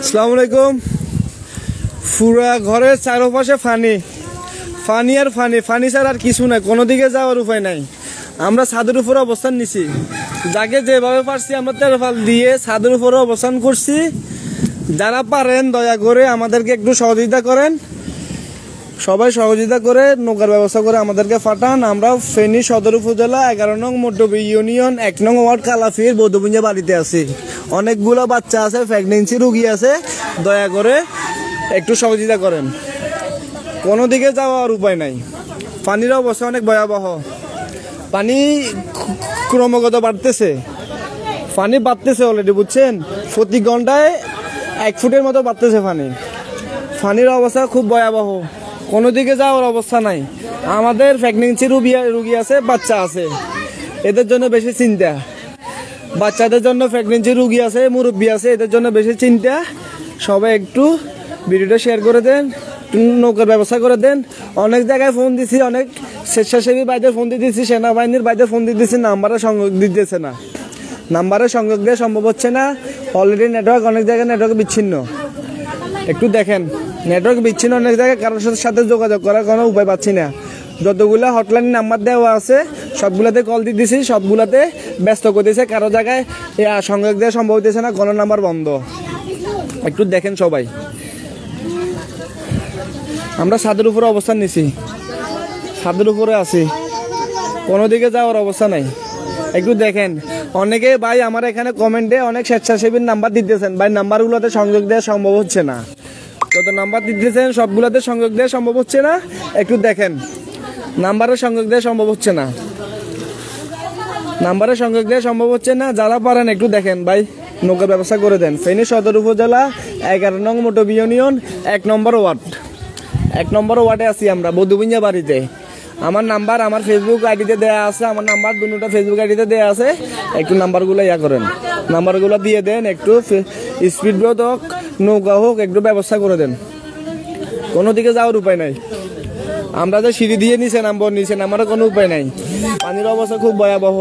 আসসালামু আলাইকুম। পুরা ঘরের চারপাশে ফানি ফানি আর ফানি ফানি ছাড়া আর কিছু নাই, কোনো দিকে যাওয়ার উপায় নাই। আমরা ছাদের উপরে অবস্থান নিছি, যাকে যেভাবে পারছি আমরা তেরফাল দিয়ে ছাদের উপরে অবস্থান করছি। যারা পারেন দয়া করে আমাদেরকে একটু সহযোগিতা করেন, সবাই সহযোগিতা করে নৌকার ব্যবস্থা করে আমাদেরকে পাঠান। আমরা ফেনী সদর উপজেলা 11 নং মড্ডবী ইউনিয়ন 1 নং ওয়ার্ড কালাফির বৌদ্ধপুঞ্জা বাড়িতে আছি। অনেকগুলো বাচ্চা আছে, প্রেগনেন্সি রোগী আছে, দয়া করে একটু সহযোগিতা করেন। কোনো দিকে যাওয়ার উপায় নাই, পানির অবস্থা অনেক ভয়াবহ। পানি ক্রমাগত বাড়তেছে, পানি বাড়তেছে অলরেডি, বুঝছেন? প্রতি ঘন্টায় 1 ফুটের মতো বাড়তেছে পানি। পানির অবস্থা খুব ভয়াবহ, কোনো দিকে যাওয়ার অবস্থা নাই। আমাদের প্রেগনেন্সি রোগী আছে, বাচ্চা আছে, এদের জন্য বেশি চিন্তা। বাচ্চাদের জন্য প্রেগনেন্সি রোগী আছে, মুরব্বী আছে, এদের জন্য বেশি চিন্তা। সবাই একটু ভিডিওটা শেয়ার করে দেন, নৌকার ব্যবস্থা করে দেন। অনেক জায়গায় ফোন দিছি, অনেক স্বেচ্ছাসেবী ভাইদের ফোন দিতেছি, সেনাবাহিনীর ভাইদের ফোন দিতেছি, নাম্বারে সংযোগ দিতেছে না, নাম্বারে সংযোগ দেওয়া সম্ভব হচ্ছে না। অলরেডি নেটওয়ার্ক অনেক জায়গায় নেটওয়ার্ক বিচ্ছিন্ন, একটু দেখেন। নেটওয়ার্ক বিচ্ছিন্ন অনেক জায়গায়, কারোর সাথে যোগাযোগ করার কোনো উপায় পাচ্ছি না। যতগুলো হটলাইন নাম্বার দেওয়া আছে সবগুলোতে কল দিতেছি, সবগুলোতে ব্যস্ত করতেছে। কারো জায়গায় সংযোগ দেওয়া সম্ভব হতেছে না, কোনো নাম্বার বন্ধ। একটু দেখেন সবাই। আমরা ছাদের উপরে অবস্থান নিছি, ছাদের উপরে আছি, কোনো দিকে যাওয়ার অবস্থা নাই। একটু দেখেন। অনেকে ভাই আমার এখানে কমেন্টে অনেক স্বেচ্ছাসেবীর নাম্বার দিতেছেন, ভাই নাম্বারগুলোতে সংযোগ দেওয়া সম্ভব হচ্ছে না। যত নাম্বার দিতেছেন সবগুলোতে সংযোগ দেওয়া সম্ভব হচ্ছে না। একটু দেখেন, নাম্বারে সংযোগ দেওয়া সম্ভব হচ্ছে না, নাম্বারে সংযোগ দেওয়া সম্ভব হচ্ছে না। যারা পারেন একটু দেখেন ভাই, নৌকার ব্যবস্থা করে দেন। ফেনী সদর উপজেলা 11 নং মড্ডবী ইউনিয়ন 1 নম্বর ওয়ার্ড, 1 নম্বর ওয়ার্ডে আছি আমরা, বৌদ্ধপুঞ্জা বাড়িতে। আমার নাম্বার আমার ফেসবুক আইডিতে দেওয়া আছে, আমার নাম্বার দুটোটা ফেসবুক আইডিতে দেওয়া আছে। একটু নাম্বারগুলো করেন, নাম্বারগুলো দিয়ে দেন। একটু স্পিড বোট হোক, নৌকা হোক, একটু ব্যবস্থা করে দেন। কোনো দিকে যাওয়ার উপায় নাই। আমরা যে সিঁড়ি দিয়ে নিচে নামার কোনো উপায় নাই। পানির অবস্থা খুব ভয়াবহ।